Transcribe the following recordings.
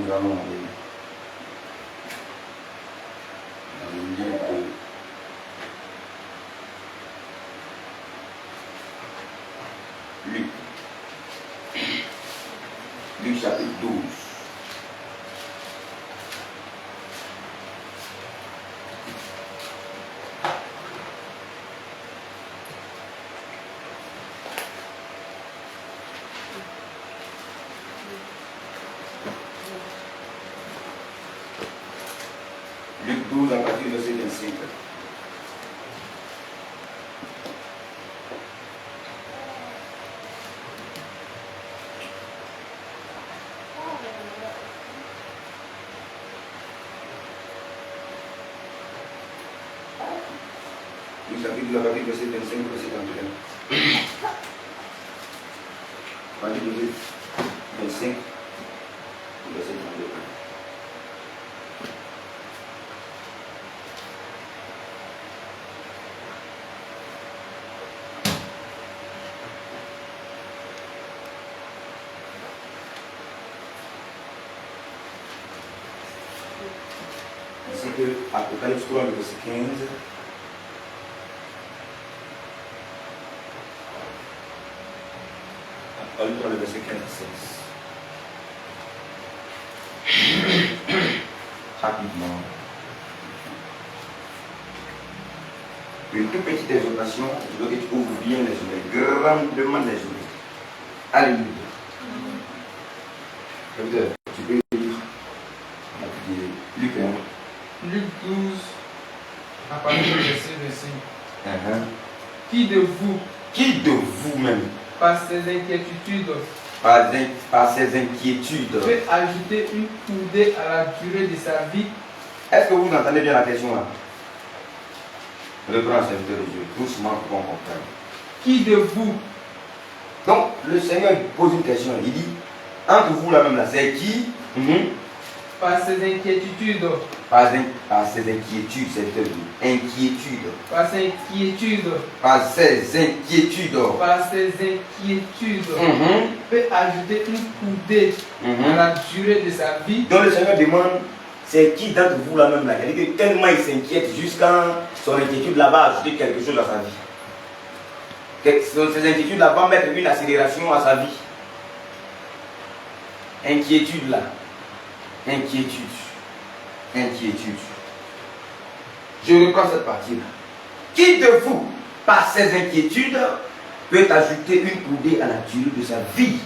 Nous allons aller dans le livre de Luc. Luc chapitre 12. Luc 12 à partir du verset 25. Luc chapitre 12 à partir du verset 25, verset 31. À partir du verset 25, verset 31. Ainsi que Apocalypse 3, le verset 15. Apocalypse 3, le verset 15 à 16. Rapidement. Une toute petite exhortation, je veux que tu ouvres bien les oreilles, grandement les oreilles. Alléluia. Docteur, tu peux lire Luc 1. Luc 12, à partir du verset 25. Qui de vous-même, par ses inquiétudes, par ses inquiétudes, peut ajouter une coudée à la durée de sa vie? Est-ce que vous entendez bien la question là? Le grand serviteur de Dieu, doucement pour qu'on comprenne. Qui de vous? Donc, le Seigneur pose une question, il dit, entre vous là même là, c'est qui? Par ses inquiétudes. Par ses inquiétudes, serviteur de Dieu. Inquiétude. Par ses inquiétudes. Par ses inquiétudes. Par ses inquiétudes. Peut ajouter une coudée à la durée de sa vie. Donc le Seigneur demande, c'est qui d'entre vous là même là? C'est-à-dire que tellement il s'inquiète jusqu'à son inquiétude là-bas ajouter quelque chose à sa vie. Ces inquiétudes là-bas mettre une accélération à sa vie. Inquiétude là. Inquiétude. Je reprends cette partie-là. Qui de vous, par ses inquiétudes, peut ajouter une coudée à la durée de sa vie?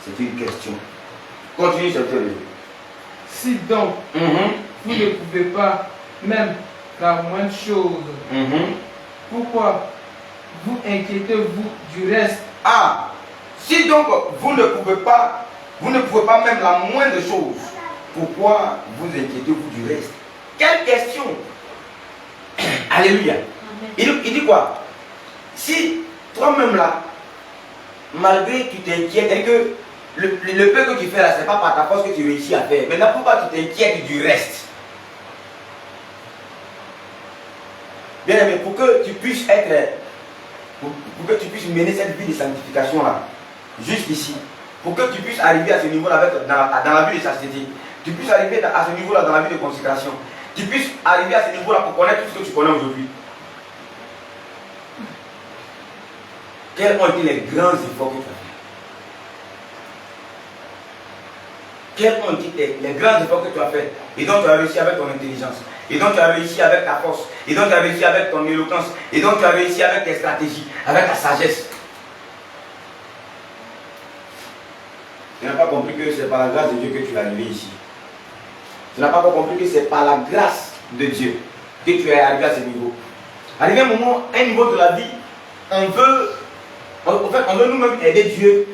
C'est une question. Continue cette théorie. Si donc, vous ne pouvez pas, même la moindre chose, pourquoi vous inquiétez-vous du reste? Ah, si donc vous ne pouvez pas même la moindre chose, pourquoi vous inquiétez-vous du reste? Quelle question! Alléluia. Il dit quoi? Si toi-même là, malgré que tu t'inquiètes, et que le peu que tu fais là, ce n'est pas par ta force que tu réussis à faire. Maintenant, pourquoi tu t'inquiètes du reste? Bien aimé, pour que tu puisses mener cette vie de sanctification là, jusqu'ici, pour que tu puisses arriver à ce niveau là dans la vie de chasteté, tu puisses arriver à ce niveau là dans la vie de consécration, tu puisses arriver à ce niveau là pour connaître tout ce que tu connais aujourd'hui. Quels ont été les grands efforts que tu as fait? Quels ont été les grands efforts que tu as fait et dont tu as réussi avec ton intelligence, et dont tu as réussi avec ta force, et dont tu as réussi avec ton éloquence, et dont tu as réussi avec tes stratégies, avec ta sagesse? Tu n'as pas compris que c'est par la grâce de Dieu que tu es arrivé ici. Tu n'as pas compris que c'est par la grâce de Dieu que tu es arrivé à ce niveau. Arrivé un moment, un niveau de la vie, on veut nous-mêmes aider Dieu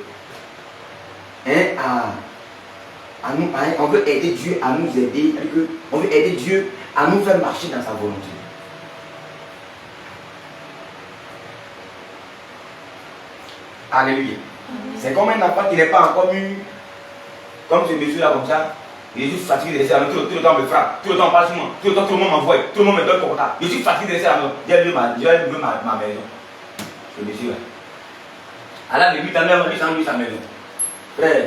on veut aider Dieu à nous aider, on veut aider Dieu à nous faire marcher dans sa volonté. Alléluia. C'est comme un enfant qui n'est pas encore mûr, comme ce monsieur là comme ça. Il est juste fatigué de rester à la maison, tout le temps on me frappe, tout le temps on parle sur moi, tout le temps tout le monde m'envoie, tout le monde me donne contact. Je suis fatigué de rester à la maison. J'ai loué ma maison. Ce monsieur là. À l'âge de 8 ans, lui sans lui sa maison. Frère,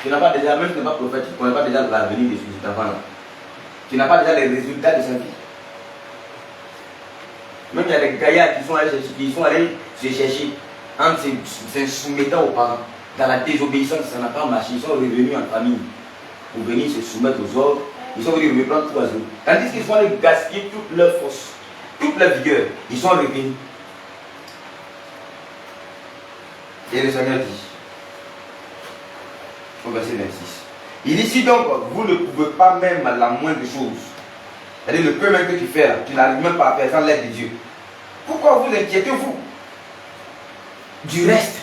Tu n'as pas déjà, même si tu n'es pas prophète, tu ne connais pas déjà l'avenir de cet enfant-là. Tu n'as pas déjà les résultats de sa vie. Même il y a des gaillards qui sont allés se chercher en se soumettant aux parents. Dans la désobéissance, ça n'a pas marché. Ils sont revenus en famille pour venir se soumettre aux ordres. Ils sont venus reprendre tout à zéro. Tandis qu'ils sont allés gaspiller toute leur force, toute leur vigueur. Ils sont revenus. Et le Seigneur dit, au verset 26, il dit ici donc, vous ne pouvez pas même à la moindre chose. C'est-à-dire le peu même que tu fais là, tu n'arrives même pas à faire sans l'aide de Dieu. Pourquoi vous inquiétez-vous du reste?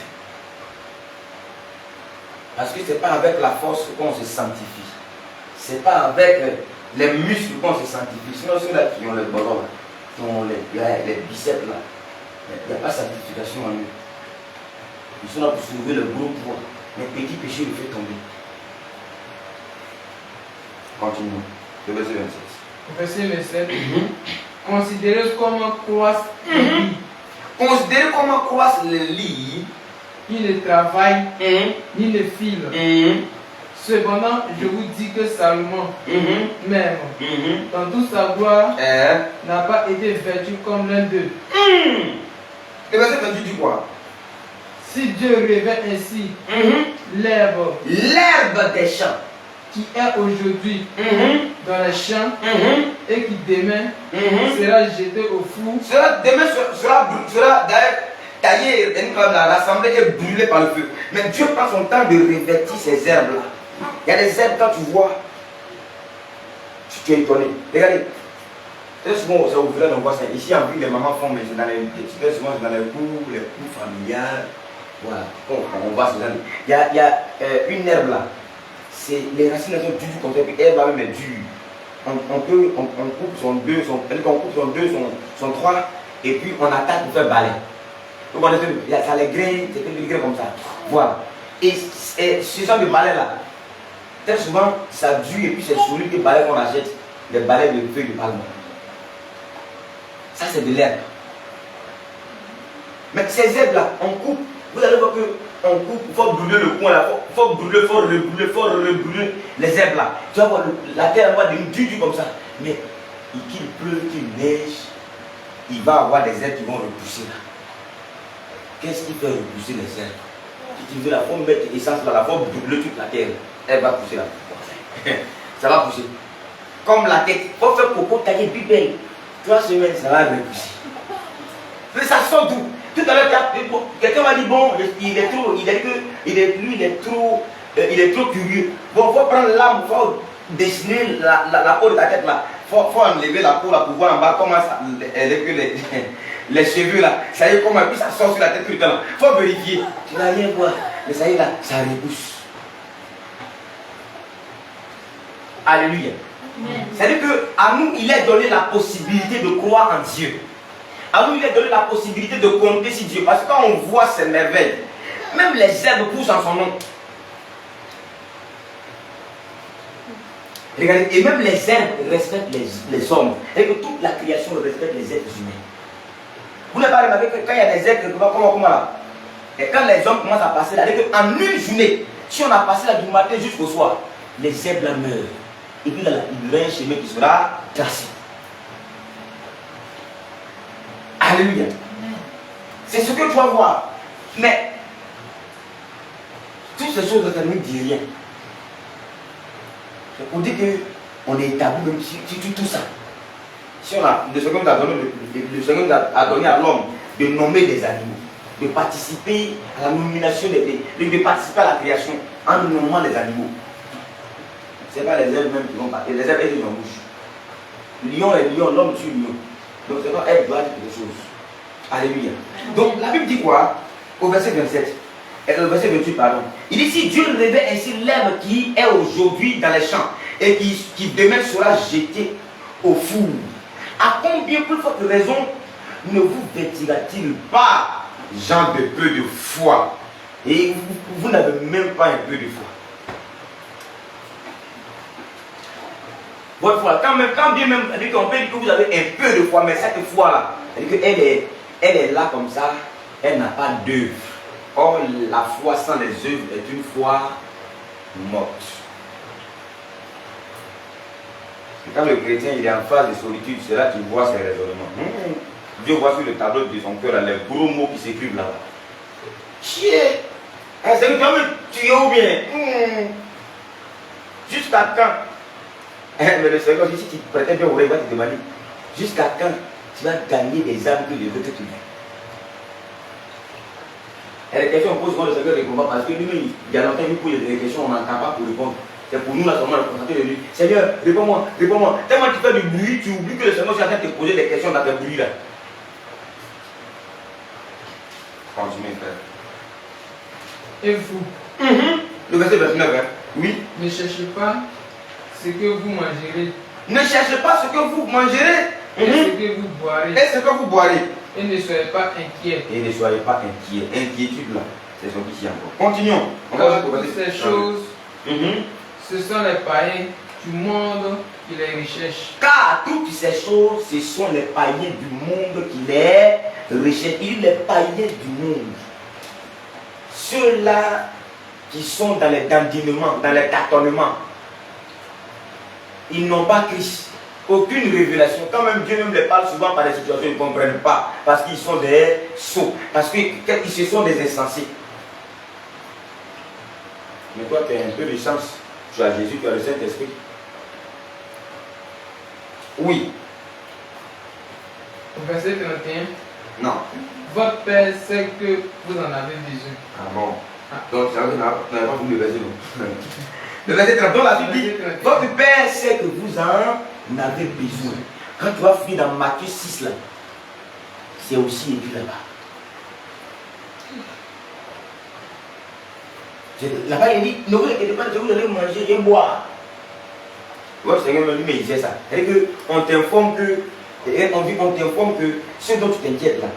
Parce que ce n'est pas avec la force qu'on se sanctifie. Ce n'est pas avec les muscles qu'on se sanctifie. Sinon ceux-là qui ont les bras, qui ont les biceps là, il n'y a pas de sanctification en eux. Ils sont là pour soulever le gros poids. Mais petit péché le fait tomber. Continuons. Le verset 27. Verset 27. Considérez comment croissent les lits. Considérez comment croissent les lits. Qui ne travaillent ni ne filent. Cependant, je vous dis que Salomon, même, dans toute sa gloire, n'a pas été vêtu comme l'un d'eux. Le verset 28 dit quoi? Si Dieu revêt ainsi l'herbe des champs qui est aujourd'hui dans les champs et qui demain sera jetée au four, demain sera d'ailleurs taillé, rassemblé et brûlé par le feu. Mais Dieu prend son temps de revêtir ces herbes-là. Il y a des herbes, quand tu vois, tu es étonné. Regardez, très souvent, ça au village, on voit ça. Ici, en ville, les mamans font, mais c'est dans très souvent, c'est dans les cours familiales. Voilà, on voit ces herbes. Il y a une herbe là. Les racines sont dures comme ça, puis l'herbe même est dure. On coupe son 2, son 3, et puis on attaque pour faire balai. Donc on a ça les grains, c'est des grains comme ça. Voilà. Et ce genre de balai là, très souvent, ça dure et puis c'est sur lui que balai qu'on achète, des balais de feuilles de palme. Ça c'est de l'herbe. Mais ces herbes là, on coupe. Vous allez voir qu'on coupe, il faut brûler le coin là, il faut rebrûler les herbes là. Tu vas voir, la terre va devenir dure comme ça. Mais qu'il pleuve, qu'il neige, il va avoir des herbes qui vont repousser là. Qu'est-ce qui fait repousser les herbes? Si tu veux la faut mettre essence là, la faut brûler toute la terre, elle va pousser là. Ça va pousser. Comme la tête, il faut faire coco tailler plus belle. 3 semaines, ça va repousser. Mais ça sort d'où? Tout à l'heure, quelqu'un m'a dit, bon, il est trop curieux. Bon, il faut prendre l'âme, il faut dessiner la peau de ta tête là. Il faut enlever la peau là pour voir en bas comment ça, les cheveux là. Ça y est, comment, puis ça sort sur la tête tout le temps. Il faut vérifier. Tu n'as rien voir. Mais ça y est là, ça repousse. Alléluia. C'est-à-dire qu'à nous, il est donné la possibilité de croire en Dieu. À nous, il est donné la possibilité de compter sur Dieu. Parce que quand on voit ces merveilles, même les herbes poussent en son nom. Regardez, et même les herbes respectent les hommes. Et que toute la création respecte les êtres humains. Vous n'avez pas remarqué que quand il y a des êtres, comment là? Et quand les hommes commencent à passer là, en une journée, si on a passé là du matin jusqu'au soir, les herbes là meurent. Et puis là, il y a un chemin qui sera tracé. Alléluia. C'est ce que tu vas voir. Mais toutes ces choses ne nous disent rien. C'est pour dire qu'on est tabou même si tout ça. Si on a, le Seigneur a donné à l'homme de nommer des animaux, de participer à la nomination, de participer à la création en nommant les animaux. Ce n'est pas les ailes même qui vont partir, les ailes elles en bouche. Lion est lion, l'homme tue lion. Donc c'est pas elle doit dire quelque chose. Alléluia. Donc la Bible dit quoi? Au verset 27, verset 28, pardon. Il dit si Dieu revêt ainsi l'herbe qui est aujourd'hui dans les champs et qui demain sera jetée au four, à combien plus forte raison ne vous vêtira-t-il pas, gens de peu de foi? Et vous n'avez même pas un peu de foi. Votre foi, quand bien même, on peut dire que vous avez un peu de foi, mais cette foi-là, elle est là comme ça, elle n'a pas d'œuvre. Or, la foi sans les œuvres est une foi morte. Et quand le chrétien il est en phase de solitude, c'est là qu'il voit ses raisonnements. Dieu voit sur le tableau de son cœur les gros mots qui s'écrivent là-bas. Chier! C'est que tu vas me tuer ou bien? Jusqu'à quand? Mais le Seigneur, si tu prêtais bien au rêve, il va te demander jusqu'à quand tu vas gagner des âmes que Dieu veut que tu gagnes. Et les questions qu'on pose souvent le Seigneur répond pas parce que lui, il y a longtemps, il nous pose des questions, on n'entend pas pour répondre. C'est pour nous là seulement de concentrer de lui. Seigneur, réponds-moi, réponds-moi. Tellement tu fais du bruit, tu oublies que le Seigneur est en train de te poser des questions dans tes bruits là. Continuez, frère. Et vous, Le verset 29, hein? Oui. ne cherchez pas ce que vous mangerez. Ne cherchez pas ce que vous mangerez. Et ce que vous boirez. Et ce que vous boirez. Et ne soyez pas inquiets. Et ne soyez pas inquiets. Inquiétude là, c'est son ici encore. Continuons. On va Car toutes ces choses, ce sont les païens du monde qui les recherchent. Car toutes ces choses, ce sont les païens du monde qui les recherchent. Il les païens du monde. Ceux-là qui sont dans les dandinements, dans les tâtonnements, ils n'ont pas Christ. Aucune révélation. Quand même Dieu même les parle souvent par des situations qu'ils ne comprennent pas. Parce qu'ils sont des sots. Parce qu'ils se sont des insensés. Mais toi, tu as un peu de chance. Tu as Jésus, tu as le Saint-Esprit. Oui. Verset 31. Non. Votre Père sait que vous en avez besoin. Ah bon. Donc, tu n'avais pas voulu le verset, non. Le verset 30, la Bible dit, votre Père sait que vous en avez besoin. Quand tu vas finir dans Matthieu 6 là, c'est aussi écrit là-bas. Là-bas, il dit, ne vous inquiétez pas, vous allez manger et boire. Votre Seigneur lui-même disait ça. C'est-à-dire qu'on t'informe que, on t'informe que ce dont tu t'inquiètes là,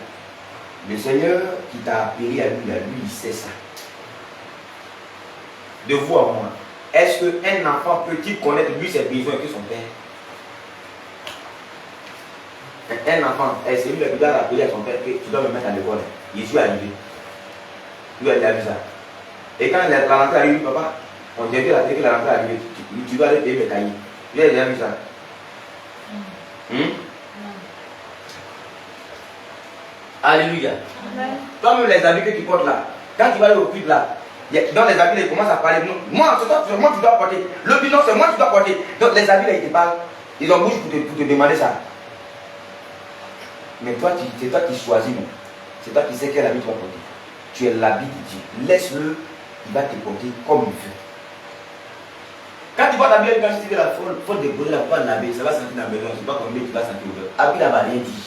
le Seigneur qui t'a appelé à lui, il sait ça. De vous à moi, est-ce qu'un enfant peut-il connaître lui ses besoins que son père? Un enfant, c'est lui qui doit rappeler à son père que tu dois me mettre à l'école. Il suis arrivé. Lui, il a vu ça. Et quand la rentrée arrive, papa, on dit que la rentrée arrive, tu dois aller payer mes cahiers. Lui, il a vu ça. Alléluia. Toi-même, les habits que tu portes là, quand tu vas aller au culte là, dans les habits, ils commencent à parler. Moi, c'est toi tu dois porter. Le bilan, c'est moi qui dois porter. Donc, les habits là, ils te parlent. Ils ont bouche pour te demander ça. Mais toi, c'est toi qui choisis, non? C'est toi qui sais quel habit tu vas porter. Tu es l'habit de Dieu. Laisse-le, il va te porter comme il veut. Quand tu vas t'habiller, quand tu dis la faute de brûler la poêle laver, ça va sentir dans la maison. Je ne sais pas combien tu vas sentir ouvert. Habille là-bas, rien dit.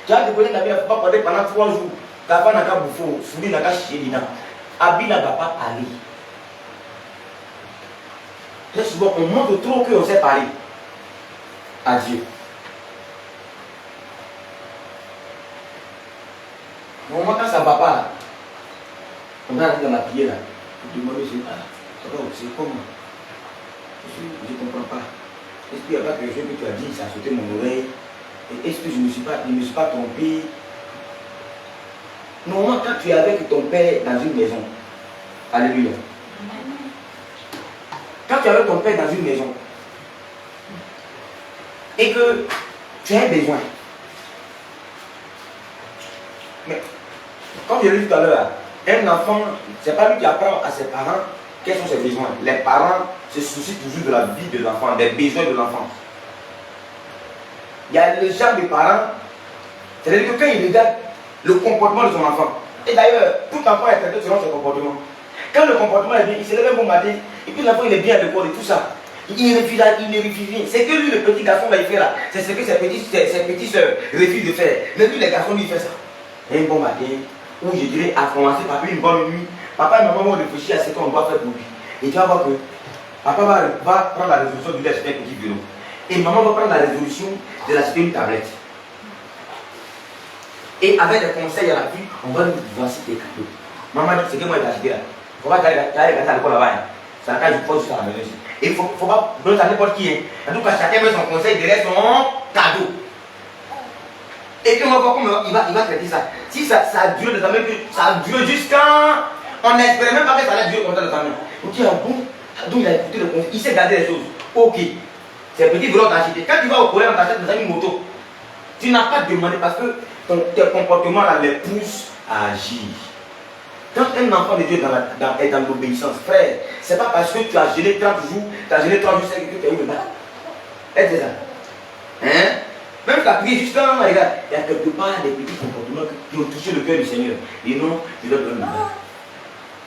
Tu vas te brûler l'habit, il ne faut pas porter pendant 3 jours. Ta femme n'a qu'à bouffer, souris n'a qu'à chier dedans. Habille là-bas, pas parler. Très souvent, on montre trop qu'on sait parler. À Dieu. Au moment quand ça ne va pas, là, on va aller dans la prière, là, pour demander, c'est comment? Je ne comprends pas. Est-ce qu'il n'y a pas quelque chose que tu as dit, ça a sauté mon oreille? Est-ce que je ne me suis pas trompé? Normalement, quand tu es avec ton père dans une maison, alléluia. Quand tu es avec ton père dans une maison, et que tu as besoin, mais comme je l'ai dit tout à l'heure, un enfant, ce n'est pas lui qui apprend à ses parents quels sont ses besoins. Les parents se soucient toujours de la vie de l'enfant, des besoins de l'enfant. Il y a le genre de parents, c'est-à-dire que quand il regarde le comportement de son enfant, et d'ailleurs, tout enfant est traité selon son comportement. Quand le comportement est bien, il se lève un bon matin, et puis l'enfant il est bien à l'école et tout ça. Il ne refuse rien. C'est que lui, le petit garçon, là, il fait là. C'est ce que ses petites soeurs refusent de faire. Mais lui, les garçons, lui, il fait ça. Un bon matin, où je dirais, à commencer par une bonne nuit, papa et maman vont réfléchir à ce qu'on doit faire pour lui. Et tu vas voir que papa va prendre la résolution de lui acheter un petit vélo. Et maman va prendre la résolution de l'acheter une tablette. Et avec des conseils à la vie, on va lui dire voici tes cadeaux. Maman dit c'est que moi j'ai acheté là. Il ne faut pas aller à l'école là-bas. C'est la case du poste jusqu'à la maison. Et il ne faut pas donner à n'importe qui. En tout cas, chacun met son conseil derrière son cadeau. Et puis on va voir comment il va traiter ça. Si ça dure désormais, ça dure jusqu'à On n'espérait même pas que ça allait durer comme ça dans ta main. Ok, ah bon, donc il a écouté le conseil, il sait garder les choses. Ok, c'est petit vélo d'acheter. Quand tu vas au collège, on t'achète une moto. Tu n'as pas demandé parce que tes comportements là les poussent à agir. Quand un enfant de Dieu est dans l'obéissance, frère, c'est pas parce que tu as gêné 30 jours, tu as gêné 30 jours, c'est que tu es une balle. Est-ce ça? Hein? Même la prière, justement, regarde, il y a quelque part des petits comportements qui ont touché le cœur du Seigneur. Et non, je dois donner une balle.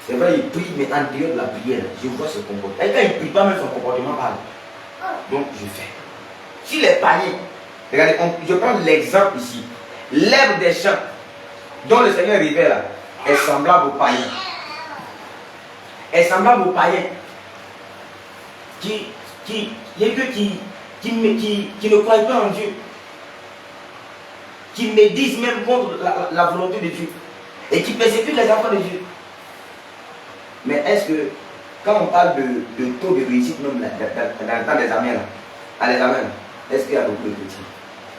C'est vrai, il prie, mais en dehors de la prière, je vois ce comportement. Et quand il ne prie pas, même son comportement parle. Donc, je fais. Si les païens, regardez, je prends l'exemple ici. L'herbe des champs, dont le Seigneur révèle, est semblable aux païens. Est semblable aux païens qui ne croient pas en Dieu, qui médisent même contre la volonté de Dieu et qui persécutent les enfants de Dieu. Mais est-ce que, quand on parle de taux de réussite, même dans les examens, à l'examen, est-ce qu'il y a beaucoup de chrétiens?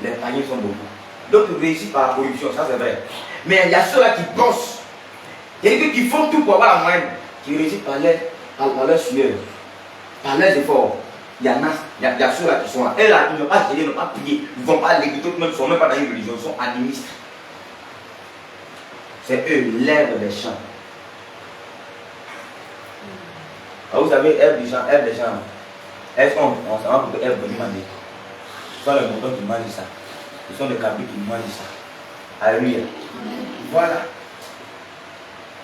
Les païens sont beaucoup. D'autres réussissent par la corruption, ça c'est vrai. Mais il y a ceux-là qui bossent. Il y a des qui font tout pour avoir la moyenne, qui réussissent par leur sueur, par leurs efforts. Il y a ceux-là qui sont là. Eux là, ils n'ont pas gêné, ils n'ont pas prié. Ils ne vont pas à l'église, d'autres même ne sont même pas dans une religion, ils sont animistes. C'est eux, l'herbe des champs. Alors vous savez, herbe des champs, est-ce qu'on s'en rend compte de herbe de demander? Ce sont les moutons qui mangent ça. Ce sont les cabris qui mangent ça. Alléluia. Voilà.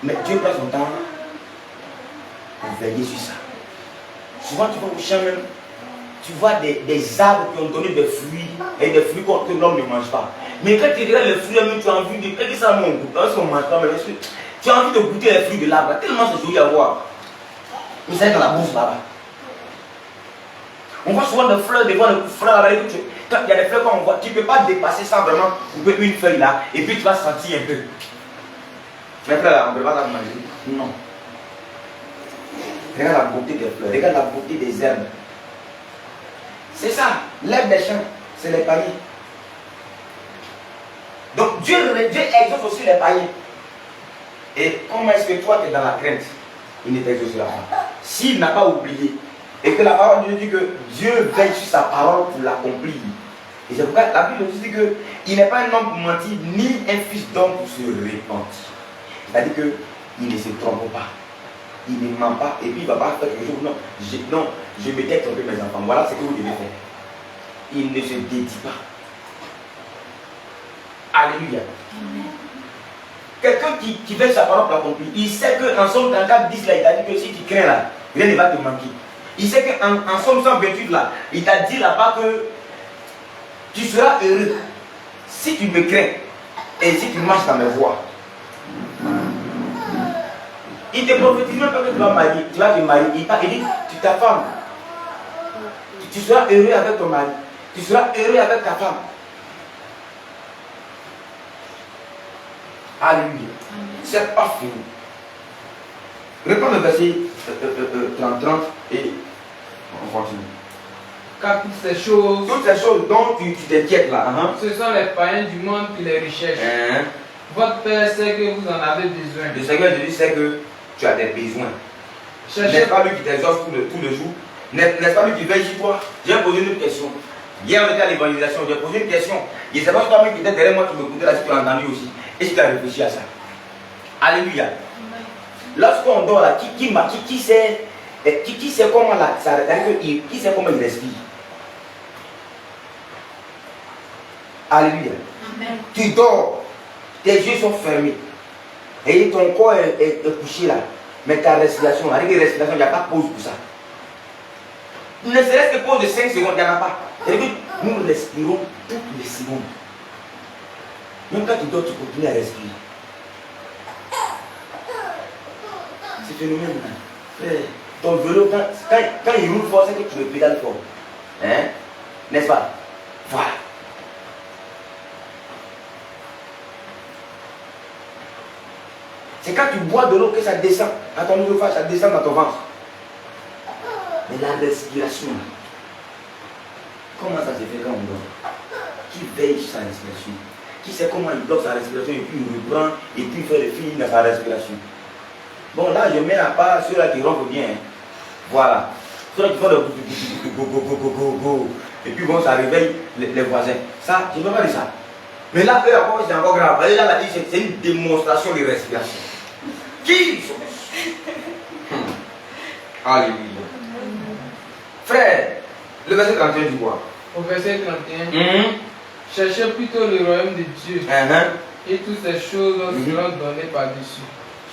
Mais Dieu prend son temps pour veiller sur ça. Souvent tu vas au champ même, tu vois des arbres qui ont donné des fruits et des fruits que l'homme ne mange pas. Mais quand tu regardes les fruits, tu as envie de dire ça mon goût. Parce qu'on ne mange pas, mais tu as envie de goûter les fruits de l'arbre. Tellement c'est joli à voir. Mais c'est dans la bouche là-bas. On voit souvent des fleurs, des fleurs avec quand il y a des fleurs qu'on voit, tu ne peux pas dépasser ça vraiment, couper une feuille là, et puis tu vas sentir un peu. Mais frère là, on ne peut pas la manger. Non. Regarde la beauté des fleurs, regarde la beauté des herbes. C'est ça, l'herbe des champs, c'est les païens. Donc Dieu exauce aussi les païens. Et comment est-ce que toi tu es dans la crainte? Il ne t'exaucera pas. S'il n'a pas oublié, et que la parole de Dieu dit que Dieu veille sur sa parole pour l'accomplir. Et c'est pourquoi la Bible dit qu'il n'est pas un homme pour mentir, ni un fils d'homme pour se repentir. C'est-à-dire qu'il ne se trompe pas. Il ne ment pas. Et puis il ne va pas faire quelque chose. Non, je m'étais trompé mes enfants. Voilà ce que vous devez faire. Il ne se dédie pas. Alléluia. Quelqu'un qui veut sa parole pour l'accomplir, il sait qu'en Somme 34, 10 là, il t'a dit que si tu crains là, rien ne va te manquer. Il sait qu'en Somme 128 là, il t'a dit là-bas que tu seras heureux si tu me crains et si tu marches dans mes voies. Il ne te prophétise même pas que tu vas te marier. Il dit, ta femme, tu seras heureux avec ton mari. Tu seras heureux avec ta femme. Alléluia. C'est pas fini. Reprends le verset 30 et on continue. Car toutes ces choses dont tu t'inquiètes là, ce sont les païens du monde qui les recherchent. Votre Père sait que vous en avez besoin. Le Seigneur te dit c'est que tu as des besoins. N'est-ce pas lui qui t'exauce tout le jour? N'est-ce pas lui qui veille sur toi? J'ai posé une question. Hier on était à l'évangélisation, j'ai posé une question. Je ne sais pas si toi-même qui était derrière moi, tu me écoutais là, si tu as entendu aussi. Est-ce que tu as réfléchi à ça? Alléluia. Lorsqu'on dort là, qui sait comment là, qui sait comment il respire? Alléluia. Amen. Tu dors, tes yeux sont fermés. Et ton corps est couché là. Mais ta respiration, avec les respirations, il n'y a pas de pause pour ça. Ne serait-ce que pause de 5 secondes, il n'y en a pas. Nous respirons toutes les secondes. Même quand tu dors, tu continues à respirer. C'est phénoménal. Frère, ton vélo, quand il roule fort, c'est que tu le pédales fort. Hein? N'est-ce pas? Voilà. C'est quand tu bois de l'eau que ça descend. Quand ton oesophage, ça descend dans ton ventre. Mais la respiration, comment ça se fait quand on dort? Qui veille sur sa respiration? Qui sait comment il bloque sa respiration et puis il reprend et puis il fait le fil dans sa respiration? Bon, là, je mets à part ceux-là qui ronflent bien. Hein. Voilà. Ceux-là qui font le go. Et puis bon, ça réveille les voisins. Ça, je ne peux pas dire ça. Mais là, eux, encore, c'est encore grave. Là, là, c'est une démonstration de respiration. Qui Alléluia. Frère, le verset 31 du quoi? Au verset 31, cherchez plutôt le royaume de Dieu et toutes ces choses seront données par-dessus.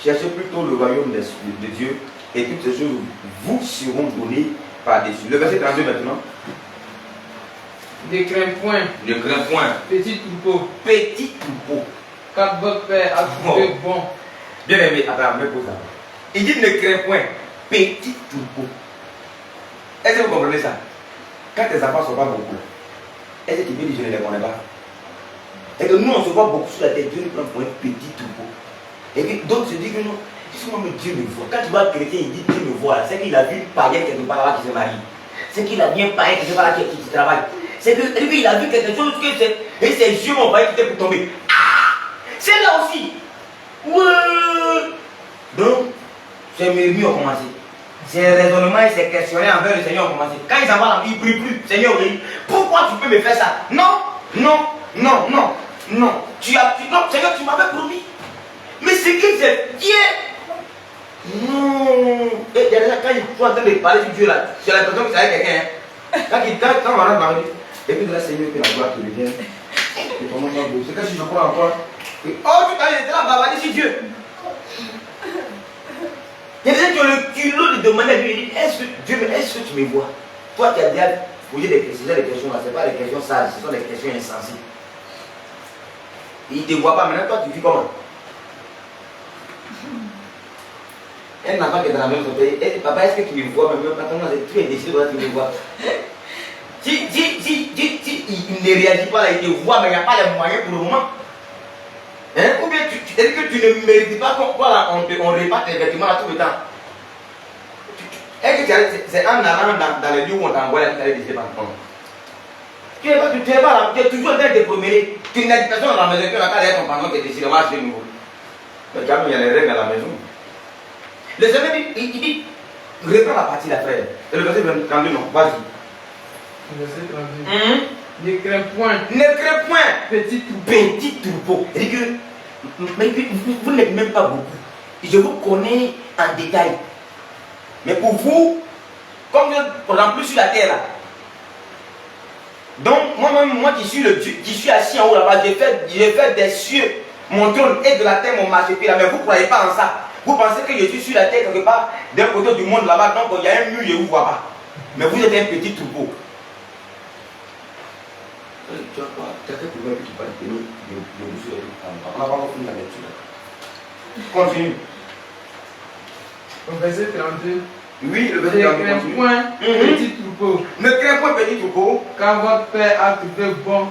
Cherchez plutôt le royaume de Dieu et toutes ces choses vous seront données par-dessus. Le verset 32 maintenant. Ne crains point. Ne crains point. Petit troupeau. Petit troupeau. Car votre Père a trouvé bon. Bien aimé, attends, me pose ça. Il dit ne crains point. Petit troupeau. Est-ce que vous comprenez ça? Quand tes enfants ne sont pas beaucoup, est-ce que tu peux dire je ne les connais pas? Et que nous on se voit beaucoup sur la tête, Dieu nous prend pour un petit troupeau. Et que d'autres se disent que non, moi Dieu me voit. Quand tu vois un chrétien, il dit Dieu me voit, c'est qu'il a vu une païenne quelque part là qui se marie. C'est qu'il a vu un païen quelque part là qui travaille. C'est qu'il a vu quelque chose et ses yeux m'ont failli quitter pour tomber. Ah! C'est là aussi. Ouais. Donc, ces murmures ont commencé. Ces raisonnements et ces questionnements envers le Seigneur ont commencé. Quand ils en vont, ils ne prient plus. Seigneur, oui. Pourquoi tu peux me faire ça? Non. Non, Seigneur, tu m'avais promis. Mais c'est que c'est Dieu. Non. Et il y a déjà, quand ils sont en train de parler de Dieu là, j'ai l'impression que c'est avec quelqu'un. Quand on va parler, et puis là, Seigneur, que la gloire te revienne. C'est que si je crois encore. Oh, tu t'as été là, bavarder sur Dieu. Il y a des gens qui ont le culot de demander à Dieu, est-ce que tu me vois? Toi qui as déjà posé des questions là, ce n'est pas des questions sages, ce sont des questions insensées. Il ne te voit pas, maintenant toi tu vis comment? Un enfant qui est dans la même société, papa, est-ce que tu me vois? Même maintenant, tu es décidé de tu me vois. Si il ne réagit pas là, il te voit, mais il n'y a pas les moyens pour le moment. Hein? Ou bien est-ce que tu ne mérites pas qu'on réparte tes vêtements là tout le temps? Est-ce que c'est en allant dans les lieux où on t'envoie là que tu allais décider par contre? Tu es pas là, tu es toujours en train de te promener. Tu n'as personne dans la maison, tu n'as pas d'air ton pantalon qui est décidé, moi je suis nouveau. Mais quand même, il y a les règles à la maison. Le Seigneur dit, il dit, reprends la partie là, frère. Et le verset 32, non, vas-y. Le verset 32. Ne crains point. Ne crains point. Petit troupeau. Petit troupeau. C'est-à-dire que vous n'êtes même pas beaucoup. Je vous connais en détail. Mais pour vous, comme je ne plus sur la terre là. Donc, moi qui suis le Dieu, qui suis assis en haut là-bas, j'ai fait des cieux, mon trône et de la terre mon marchepied là. Mais vous ne croyez pas en ça. Vous pensez que je suis sur la terre quelque part, d'un côté du monde là-bas, donc il y a un mur, je ne vous vois pas. Mais vous êtes un petit troupeau. Tu vois quoi? Quelqu'un qui veut que tu parles de nous, on n'a pas encore fini la lecture. Continue. Au verset 32. Oui, le verset 32. Ne crains point, petit troupeau. Ne crains point, petit troupeau. Car votre Père a trouvé bon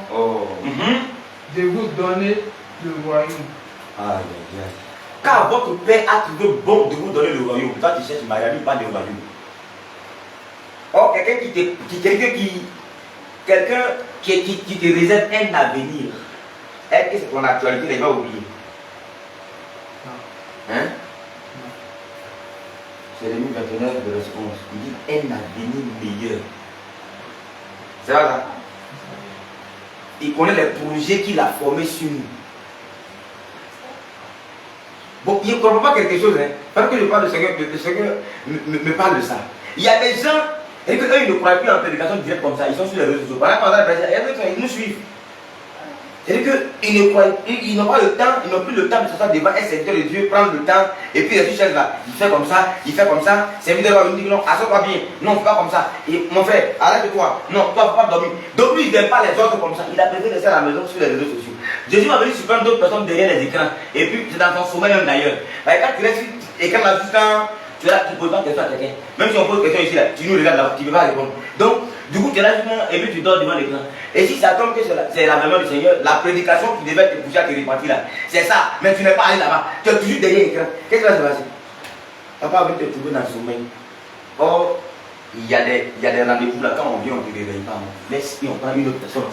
de vous donner le royaume. Car votre Père a trouvé bon de vous donner le royaume. Toi, tu cherches Miami, pas de royaume. Oh, quelqu'un qui te réserve un avenir. Est-ce que c'est ton actualité, il va oublier? Non. Hein? Non. C'est Jérémie 29, verset 11. Il dit un avenir meilleur. C'est vrai ça? Il connaît les projets qu'il a formés sur nous. Bon, il ne comprend pas quelque chose. Hein? Parce que je parle de Seigneur, le Seigneur me parle de ça. Il y a des gens. Et qu'eux, ils ne croient plus en prédication directe comme ça, ils sont sur les réseaux sociaux. Par exemple, ils nous suivent. C'est-à-dire qu'ils n'ont pas le temps, ils n'ont plus le temps de s'asseoir devant un serviteur de Dieu, prendre le temps, et puis les choses là, il fait comme ça, serviteur de Dieu, il dit non, assois-toi bien, non, fais pas comme ça. Et mon frère, arrête-toi, non, toi, faut pas dormir. Donc lui, il n'aime pas les autres comme ça, il a préféré rester à la maison sur les réseaux sociaux. Jésus va venir surprendre d'autres personnes derrière les écrans, et puis c'est dans ton sommeil même d'ailleurs. Quand tu restes sur l'écran là, tout le temps, tu es là, tu ne poses pas de question à quelqu'un. Même si on pose question ici, là, tu nous regardes là, tu ne peux pas répondre. Donc, du coup, tu es là et puis tu dors devant l'écran. Et si ça tombe que c'est l'avènement du Seigneur, la prédication qui devait te pousser à te repentir là, c'est ça. Mais tu n'es pas allé là-bas. Tu es toujours derrière l'écran. Qu'est-ce qui va se passer? Papa va te trouver dans le sommeil. Or, il y a des rendez-vous là, quand on vient, on ne te réveille pas. Laisse, on prend une autre personne.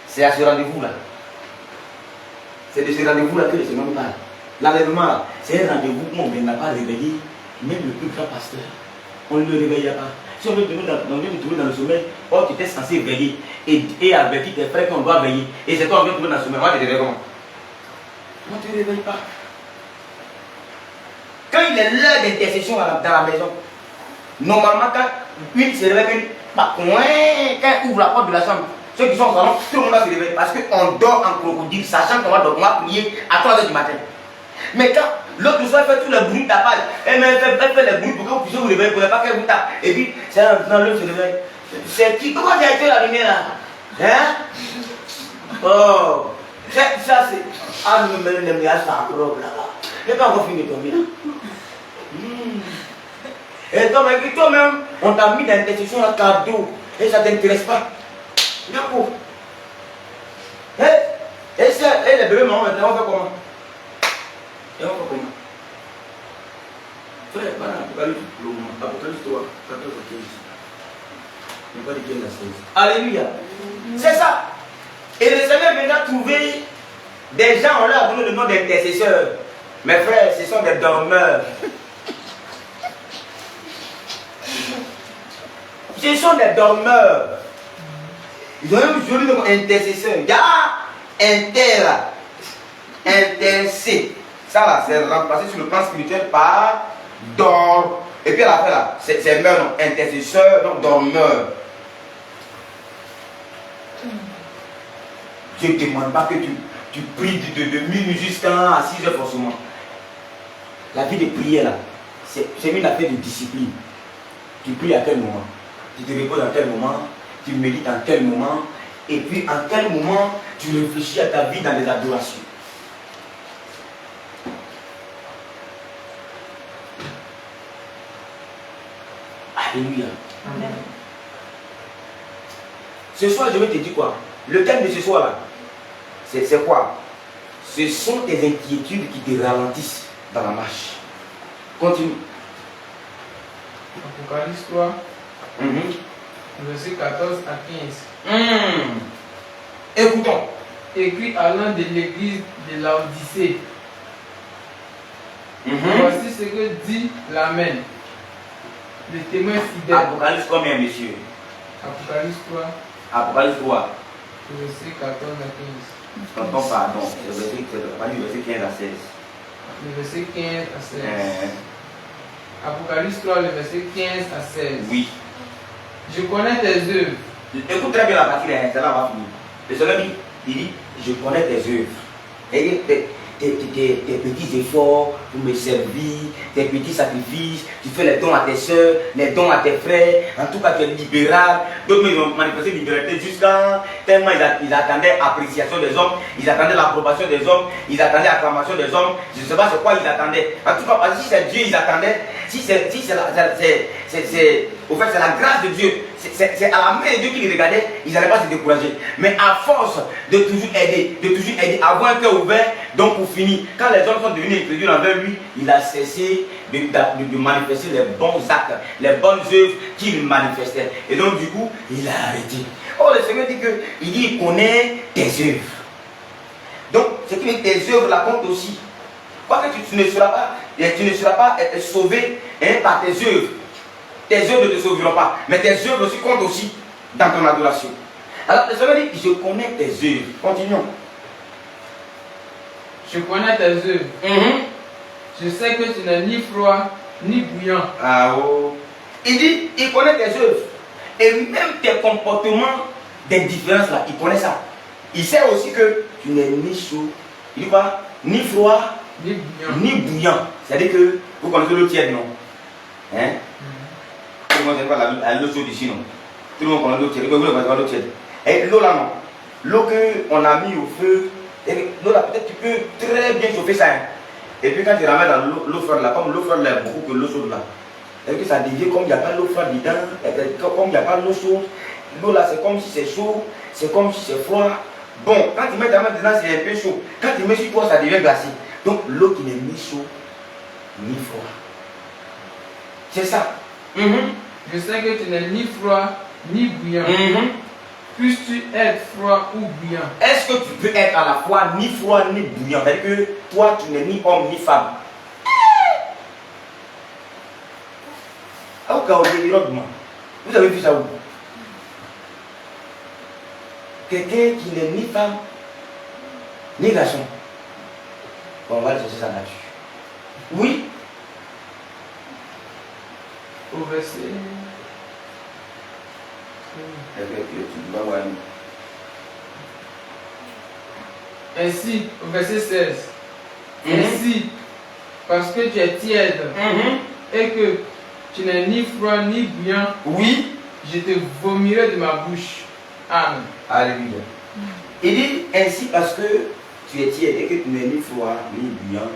C'est à ce rendez-vous là. C'est de ce rendez-vous là que le Seigneur nous parle. L'enlèvement, c'est un rendez-vous où on n'a pas réveillé, même le plus grand pasteur. On ne le réveillait pas. Si on veut te trouver dans le sommeil, or tu étais censé veiller et avertir tes frères qu'on doit veiller. Et c'est toi qui te trouver dans le sommeil. Moi, tu te réveilles comment? On ne te réveille pas. Quand il est l'heure d'intercession dans la maison, normalement, quand une se réveille, quand ouvre la porte de la chambre, ceux qui sont au salon, tout le monde va se réveiller parce qu'on dort en crocodile, sachant qu'on va prier à 3h du matin. Mais quand l'autre soir fait tout le bruit de tapage, elle fait le bruit pour que vous puissiez vous réveiller, pour ne pas qu'elle vous tape. Et puis, c'est là, l'autre se réveille. C'est qui? Comment j'ai été la lumière là? Hein? Oh! Ça c'est. Ah, nous me le ménage par robe là-bas. Je n'ai pas encore fini de dormir là. Et toi-même, on t'a mis dans l'intersection à cadeau. Et ça ne t'intéresse pas. D'accord. Et les bébés, maman, maintenant, on fait comment? Et on fait comment? Frère, voilà, Apocalypse 3, 14 à 15. Il n'y a pas de 15 à 16. Alléluia. C'est ça. Et le Seigneur viendra trouver des gens, on leur a donné le nom d'intercesseurs. Mes frères, ce sont des dormeurs. Ce sont des dormeurs. Ils ont un joli nom intercesseur. Il y a intercé. Ça là, c'est remplacé sur le plan spirituel par dor. Et puis à la fin là, c'est meur, donc intercesseur, donc dormeur. Je ne demande pas que tu pries de minuit jusqu'à 6h forcément. La vie de prière là, c'est une affaire de discipline. Tu pries à quel moment? Tu te reposes à quel moment? Tu médites à quel moment? Et puis en quel moment tu réfléchis à ta vie dans les adorations? Alléluia. Amen. Ce soir, je vais te dire quoi? Le thème de ce soir là, c'est quoi? Ce sont tes inquiétudes qui te ralentissent dans la marche. Continue. Apocalypse 3, verset 14 à 15. Écoutons. Écrit à l'un de l'église de Laodicée. Voici ce que dit l'Amen, le témoin fidèle. Apocalypse combien, monsieur? Apocalypse 3. Apocalypse 3. Verset 14 à 15. Pardon, le verset 15 à 16. Le verset 15 à 16. Apocalypse 3, le verset 15 à 16. Oui. Je connais tes œuvres. Écoute très bien la partie là, ça va finir. Le Seigneur dit, il dit, je connais tes œuvres. Et tes petits efforts pour me servir, tes petits sacrifices, tu fais les dons à tes soeurs, les dons à tes frères, en tout cas tu es libéral. D'autres ils ont manifesté libéralité jusqu'à tellement ils attendaient appréciation des hommes, ils attendaient l'approbation des hommes, ils attendaient l'acclamation des hommes, je ne sais pas c'est quoi ils attendaient. En tout cas, si c'est Dieu ils attendaient, au fait c'est la grâce de Dieu, c'est à la main de Dieu qu'ils regardaient, ils n'allaient pas se décourager. Mais à force de toujours aider, avoir un cœur ouvert, donc pour finir, quand les hommes sont devenus incrédules envers lui, il a cessé de manifester les bons actes, les bonnes œuvres qu'il manifestait. Et donc du coup, il a arrêté. Oh, le Seigneur dit qu'il connaît tes œuvres. Donc, ce qui veut dire tes œuvres la compte aussi. Quoique tu ne seras pas sauvé par tes œuvres. Tes œuvres ne te sauveront pas, mais tes œuvres aussi comptent aussi dans ton adoration. Alors le Seigneur dit, je connais tes œuvres. Continuons. Je connais tes œuvres. Je sais que tu n'es ni froid ni bouillant. Ah oh. Il dit, il connaît tes œuvres. Et même tes comportements d'indifférence là, il connaît ça. Il sait aussi que tu n'es ni chaud, il dit quoi? Ni froid, ni bouillant. C'est-à-dire que vous connaissez l'eau tiède, non? Hein? Tout le monde ne connaît pas l'eau chaude ici, non? Tout le monde connaît l'eau tiède. Vous connaissez l'eau tiède. Et l'eau là, non? L'eau qu'on a mis au feu, l'eau là, peut-être tu peux très bien chauffer ça. Hein? Et puis quand tu ramènes dans l'eau froide là, comme l'eau froide là est beaucoup que l'eau chaude là, et puis ça devient comme il n'y a pas l'eau froide dedans, comme il n'y a pas l'eau chaude, l'eau là c'est comme si c'est chaud, c'est comme si c'est froid. Bon, quand tu mets ta main dedans c'est un peu chaud, quand tu mets sur toi ça devient glacé. Donc l'eau qui n'est ni chaud ni froid. C'est ça. Je sais que tu n'es ni froid ni bouillant. puisses-tu être froid ou bouillant? Est-ce que tu peux être à la fois ni froid ni bouillant? C'est-à-dire que toi, tu n'es ni homme ni femme. Vous avez vu ça où? Quelqu'un qui n'est ni femme ni garçon. Bon, on va aller chercher sa nature. Oui. Au verset. Ainsi, au verset 16. Ainsi, parce que tu es tiède et que tu n'es ni froid ni bouillant, oui, je te vomirai de ma bouche. Amen. Alléluia. Il dit ainsi parce que tu es tiède et que tu n'es ni froid ni bouillant,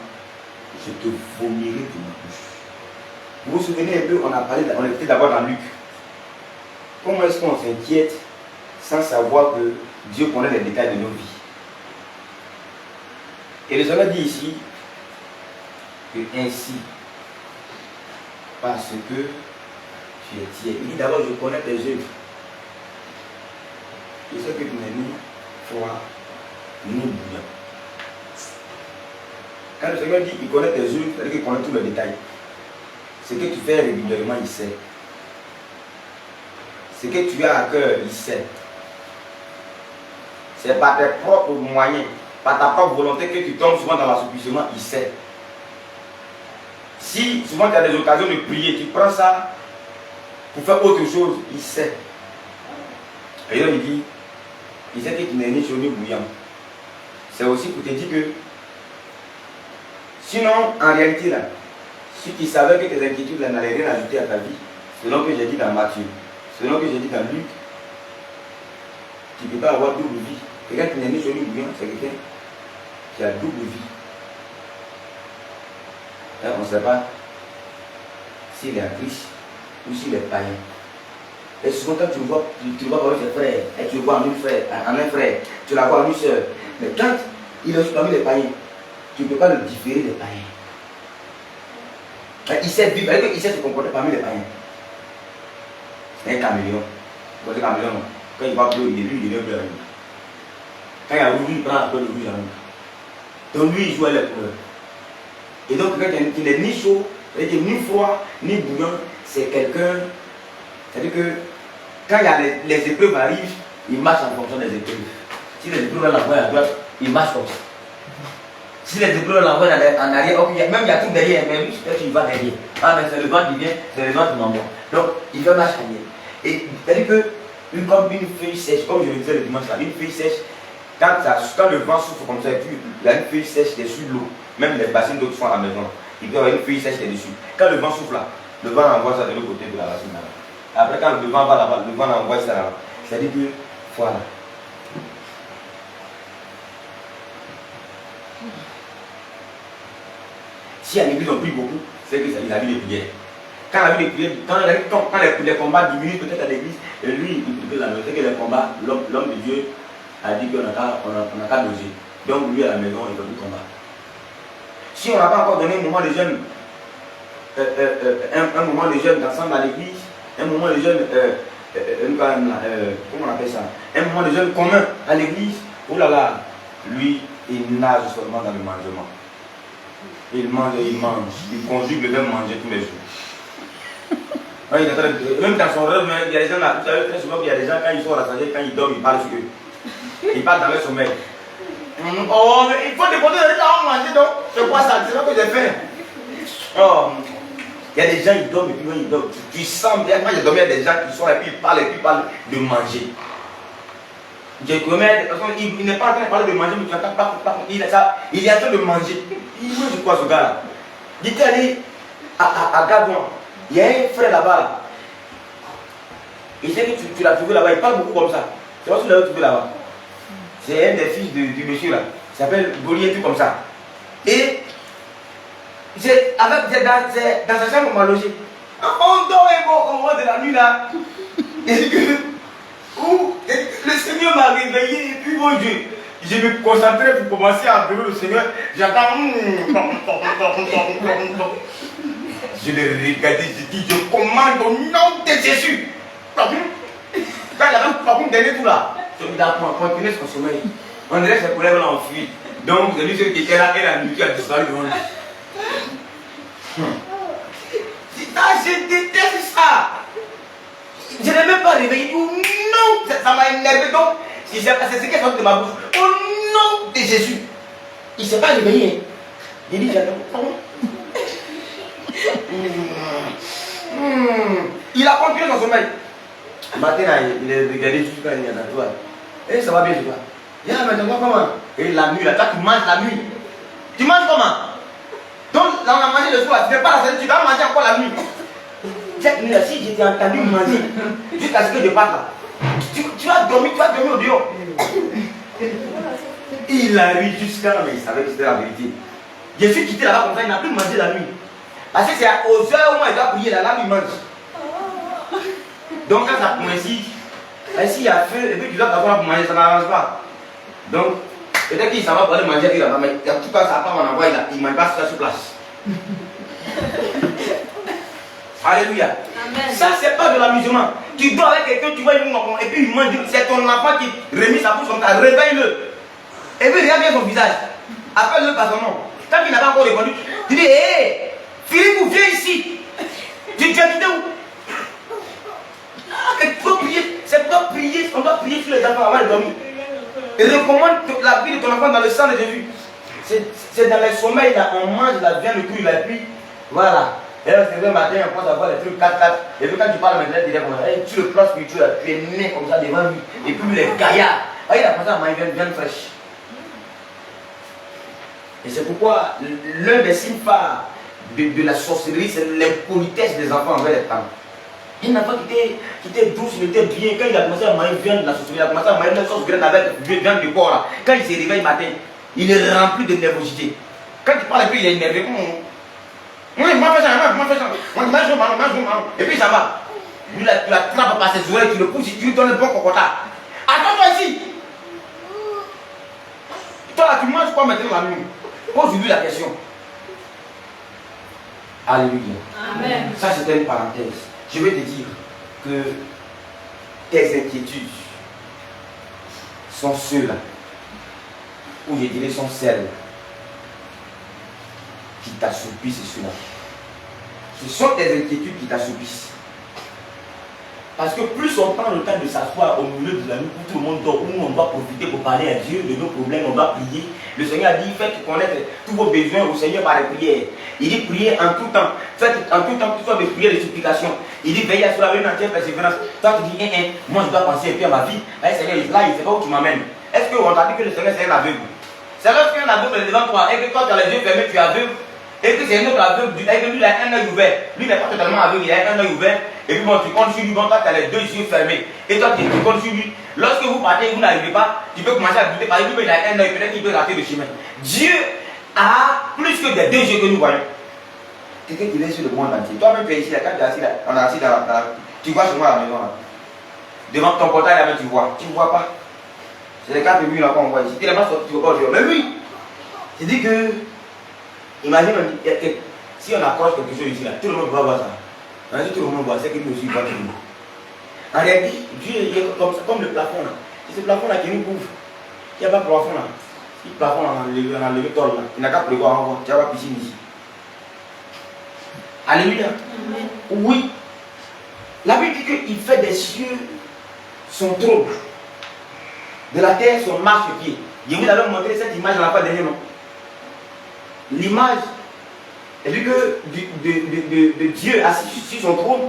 je te vomirai de ma bouche. Vous vous souvenez un peu, on était d'abord dans Luc. Comment est-ce qu'on s'inquiète sans savoir que Dieu connaît les détails de nos vies? Et le Seigneur dit ici que ainsi, parce que tu es tiède. Il dit d'abord, je connais tes œuvres. Je sais que tu n'es ni froid ni bouillant. Quand le Seigneur dit qu'il connaît tes œuvres, c'est-à-dire qu'il connaît tous les détails. Ce que tu fais régulièrement, il sait. Ce que tu as à cœur, il sait. C'est par tes propres moyens, par ta propre volonté que tu tombes souvent dans l'assoupissement, il sait. Si souvent tu as des occasions de prier, tu prends ça pour faire autre chose, il sait. Et là il dit, il sait que tu n'es ni chaud ni bouillant. C'est aussi pour te dire que, sinon en réalité là, si tu savais que tes inquiétudes n'allaient rien ajouter à ta vie, selon que j'ai dit dans Matthieu, selon que j'ai dit dans Luc, tu ne peux pas avoir double vie. Quelqu'un qui n'est ni chaud ni bouillant, c'est quelqu'un qui a double vie. Là, on ne sait pas s'il est en Christ ou s'il est païen. Et souvent quand tu le vois parmi ses frères, et tu le vois en un frère, tu la vois en une soeur. Mais quand il est parmi les païens, tu ne peux pas le différer des païens. Il sait vivre, il sait se comporter parmi les païens. C'est un caméléon. Vous voyez caméléon, non? Quand il va bleu, il devient bleu. Quand il y a rouge, il prend un peu de rouge. Donc lui, il joue à l'épreuve. Et donc, quelqu'un qui n'est ni chaud, ni froid, ni bouillant, c'est quelqu'un. C'est-à-dire que quand il y a les épreuves arrivent, il marche en fonction des épreuves. Si les épreuves l'envoient à droite, il marche comme ça. Si les épreuves l'envoient en arrière, okay, même il y a tout derrière, mais lui, il va derrière. Ah, mais c'est le vent qui vient, c'est le vent qui m'envoie. Donc, il fait marche arrière. Et c'est-à-dire que, comme une feuille sèche, comme je le disais le dimanche là, une feuille sèche, quand le vent souffle comme ça, il y a une feuille sèche dessus de l'eau. Même les bassines d'eau qui sont à la maison, il peut y avoir une feuille sèche dessus. Quand le vent souffle là, le vent envoie ça de l'autre côté de la bassine là. Après, quand le vent va là-bas, le vent envoie ça là-bas. C'est-à-dire que, voilà. Si à l'église on prie beaucoup, c'est que c'est la vie de prière. Quand la vie de prière, quand les combats diminuent peut-être à l'église, et lui, il peut la c'est que les combats, l'homme de Dieu a dit qu'on n'a qu'à doser. Donc lui à la maison, il ne veut plus combattre. Si on n'a pas encore donné un moment de jeûne, un moment de jeûne ensemble à l'église, un moment de jeûne, comment on appelle ça? Un moment de jeûne commun à l'église, oh là là, lui, il nage seulement dans le mangement. Il mange, il conjugue le verbe manger tous les jours. Même dans son rêve, il y a des gens là, vous savez très souvent qu'il y a des gens, quand ils sont rassasiés, quand ils dorment, ils parlent sur eux. Ils parlent dans leur sommeil. Oh, mais il faut déposer les gens à manger, donc c'est quoi ça? C'est ça que j'ai fait. Oh, il y a des gens, ils dorment et puis quand ils dorment, tu sens bien. Moi j'ai dormi avec des gens qui sont là et puis ils parlent de manger. J'ai dormi avec des personnes, il n'est pas en train de parler de manger, mais tu n'entends pas, il est en train de manger. Il mange quoi ce gars-là? Il était allé à Gabon. Il y a un frère là-bas. Là. Il sait que tu l'as trouvé là-bas, il parle beaucoup comme ça. C'est pas ce que tu l'as trouvé là-bas. C'est un des fils du monsieur là. Il s'appelle Goliath, tout comme ça. Et c'est dans sa chambre, on m'a logé. On dort au moment de la nuit là. Et le Seigneur m'a réveillé et puis mon Dieu. Je me concentrais pour commencer à adorer le Seigneur. J'entends. Je l'ai regardé, je dis, je commande au nom de Jésus. Quand il y avait un dernier tout là. Il a continué son sommeil. On dirait que ses collègues l'ont enfui. Donc, celui qui était là et la nuit a disparu devant lui. Je déteste ça. Je n'ai même pas réveillé. Oh non, ça m'a énervé. Donc, si c'est ce qui est sorti de ma bouche. Au nom de Jésus. Il ne s'est pas réveillé. Il dit, j'adore. Il a continué son sommeil. Le matin, il est regardé jusqu'à il y a la toile. Et ça va bien, tu vois. Maintenant, comment? Et la nuit, là, toi, tu manges la nuit. Tu manges comment? Donc, là, on a mangé le soir. Tu ne fais pas la semaine, tu vas manger encore la nuit. Cette nuit-là, si j'étais entendu manger jusqu'à ce que je parte là, tu vas dormir au dehors. Il arrive jusqu'à là, mais il savait que c'était la vérité. Je suis quitté là-bas comme ça, il n'a plus mangé la nuit. Parce que c'est aux heures où moi il doit prier, là, il mange. Donc quand ça coïncide, s'il y a feu et puis tu dois t'avoir pour manger, ça n'arrange pas. Donc, peut-être qu'il s'en va pour aller manger, mais en tout cas, ça part en envoie, il ne mange pas sur place. Alléluia. Amen. Ça, c'est pas de l'amusement. Tu dors avec quelqu'un, tu vois une enfant, et puis il mange, c'est ton enfant qui remet sa bouche comme ça, réveille-le. Et puis regarde bien son visage. Appelle-le par son nom. Quand il n'a pas encore répondu, tu dis, hé, Philippe, viens ici. Tu as quitté où? Il faut prier, c'est pas prier, on doit prier sur les enfants avant de dormir. Et recommande la vie de ton enfant dans le sang de Jésus. C'est dans les sommeils, là, on mange la viande, le cul, et puis, voilà. Et là, c'est le matin, on pense à voir les trucs 4-4. Et puis quand tu parles maintenant, tu dis, hey, tu le plan spirituel, tu es né comme ça devant lui. Et puis les gaillards, il a pensé à manger viande fraîche. Et c'est pourquoi l'un des signes phares de la sorcellerie, c'est l'impolitesse des enfants envers les femmes. Un enfant qui était douce, il était bien. Quand il a commencé à manger viande de la sorcellerie, il a commencé à manger une sauce graine avec viande de porc là. Quand il se réveille le matin, il est rempli de nervosité. Quand il parle, il est énervé. Moi, je m'en fais ça. Et puis ça va. Lui, là, tu l'attrapes par ses oreilles, tu le pousses, tu lui donnes le bon cocotat. Attends-toi ici. Toi là, tu manges quoi maintenant la nuit? Pose-lui la question. Alléluia. Amen. Ça, c'était une parenthèse. Je vais te dire que tes inquiétudes sont ceux-là, ou je dirais sont celles qui t'assoupissent cela. Ce sont tes inquiétudes qui t'assoupissent. Parce que plus on prend le temps de s'asseoir au milieu de la nuit où tout le monde dort, où on doit profiter pour parler à Dieu de nos problèmes, on doit prier. Le Seigneur a dit, faites connaître tous vos besoins au Seigneur par les prières. Il dit, priez en tout temps. Faites en tout temps toutes sortes de prières et de supplications. Il dit, veillez à cela avec une entière persévérance. Toi tu dis, moi je dois penser un peu à ma vie. Seigneur, là il ne sait pas où tu m'amènes. Est-ce qu'on t'a dit que le Seigneur c'est un aveugle? C'est lorsqu'un aveugle est devant toi et que toi tu as les yeux fermés, tu es aveugle. Et que c'est un autre aveugle, et que lui il a un œil ouvert. Lui n'est pas totalement aveugle, il a un œil ouvert. Et puis bon, tu comptes sur lui, bon, toi tu as les deux yeux fermés. Et toi tu comptes sur lui. Lorsque vous partez et vous n'arrivez pas, tu peux commencer à douter. Parce que lui il a un œil, peut-être qu'il peut rater le chemin. Dieu a plus que des deux yeux que nous voyons. Quelqu'un qui est sur le monde entier. Toi-même tu es ici, là, quand tu es assis là, on est assis dans la. Tu vois chez moi à la maison là. Devant ton portail là, tu vois. Tu ne vois pas. C'est les 4 murs là qu'on voit ici. Tu n'es pas sorti, tu ne vois pas. Mais lui, je dis que. Imagine, si on accroche quelque chose ici, là, tout le monde va voir ça. Si tout le monde voit, c'est que nous aussi voit tout le monde. En réalité, Dieu est comme ça, comme le plafond là. C'est ce plafond là qui nous couvre. Il n'y a pas de plafond là. Si le plafond là, on a levé tol là, il n'a qu'à prévoir encore. Tu vas voir piscine ici. Alléluia. Amen. Oui. La Bible dit qu'il fait des cieux son trône. De la terre son marche-pied. Je vous avais montré cette image dans la fois dernière, non? L'image est vu que de Dieu assis sur son trône,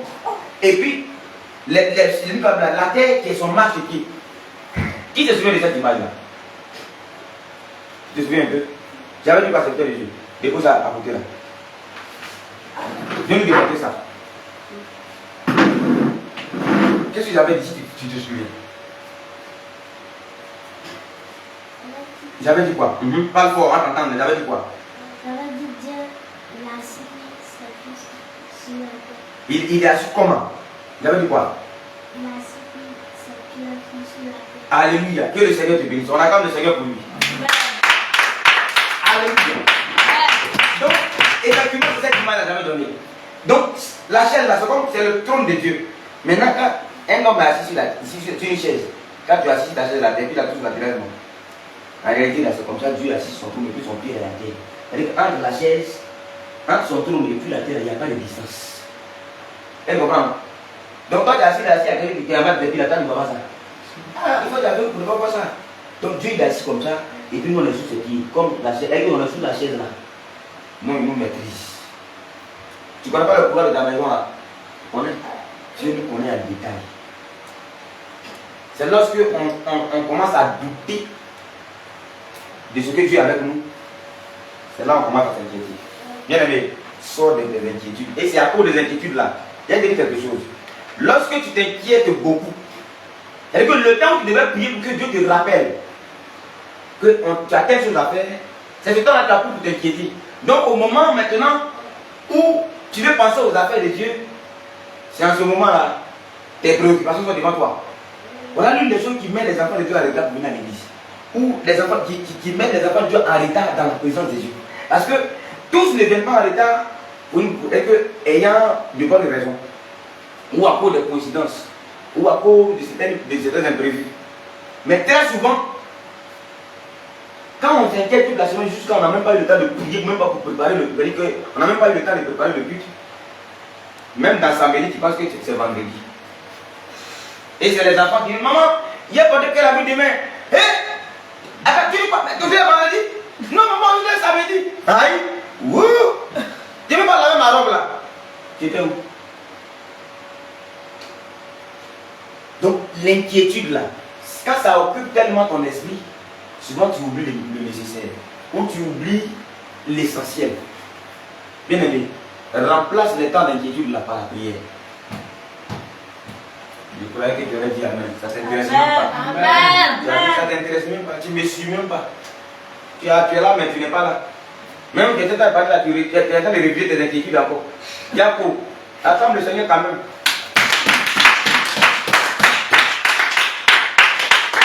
et puis la terre qui est son marche-pied. Qui se souvient de cette image-là? Tu te souviens un peu? J'avais dit pas secteur les yeux. Dépose ça à côté là. Viens nous démontrer ça. Qu'est-ce que j'avais dit si tu te souviens? J'avais dit quoi? Parle fort, on t'entend, mais j'avais dit quoi? Il est assis comment? J'avais dit quoi? Alléluia. Que le Seigneur te bénisse. On acclame le Seigneur pour lui. Alléluia. Donc, effectivement, c'est cette image que j'avais donnée. Donc, la chaise là, c'est comme c'est le trône de Dieu. Maintenant, quand un homme est assis sur une chaise, Quand tu assis ta chaise la terre, puis la touche naturellement. En réalité, là, c'est comme ça, Dieu est assis sur son trône et puis son pied est à la terre. C'est-à-dire qu'entre la chaise, entre son trône et puis la terre, il n'y a pas de distance. Elle comprend? Donc toi, tu es assis à quelqu'un qui est à battre depuis la terre, il ne voit pas ça. Ah, il faut t'avoir pour ne pas voir ça. Donc Dieu il est assis comme ça, et puis nous on est sous ses pieds, comme la chaise, et on est sous la chaise là. Non, il nous maîtrise. Tu ne connais pas le pouvoir de ta maison là? Dieu nous connaît à détail. C'est lorsque on commence à douter de ce que Dieu est avec nous, c'est là qu'on commence à s'inquiéter. Bien aimé, sors des inquiétudes. Et c'est à cause des inquiétudes là. Il y a quelque chose. Lorsque tu t'inquiètes beaucoup, c'est-à-dire que le temps où tu devais prier pour que Dieu te rappelle que tu as telle chose à faire, c'est ce temps-là que tu as pour t'inquiéter. Donc au moment maintenant où tu veux penser aux affaires de Dieu, c'est en ce moment-là, tes préoccupations sont devant toi. Voilà l'une des choses qui met les enfants de Dieu à l'état pour venir à l'église. Ou les enfants qui mettent les enfants de Dieu en retard dans la présence de Dieu. Parce que tous ne viennent pas en retard ayant de bonnes raisons. Ou à cause de coïncidences. Ou à cause de certains imprévus. Mais très souvent, quand on s'inquiète toute la semaine, jusqu'à on n'a même pas eu le temps de prier, même pas pour préparer le culte, on n'a même pas eu le temps de préparer le culte. Même dans samedi, tu penses que c'est vendredi. Et c'est les enfants qui disent, maman, il y a peut-être qu'elle a vu demain. Hé, attends, tu dis pas, tu fais vendredi? Non, maman, on est samedi. Aïe, wouh, tu ne veux pas laver ma robe là? Tu étais où? Donc, l'inquiétude là, quand ça occupe tellement ton esprit, souvent tu oublies le nécessaire. Ou tu oublies l'essentiel. Bien aimé, remplace le temps d'inquiétude là par la prière. Je croyais que tu aurais dit Amen. Ça t'intéresse même pas. Amen. Ça t'intéresse même pas. Tu ne me suis même pas. Tu es là, mais tu n'es pas là. Même que tu es là, tu es en train de réviser tes inquiétudes encore. Yacoub, attends le Seigneur quand même.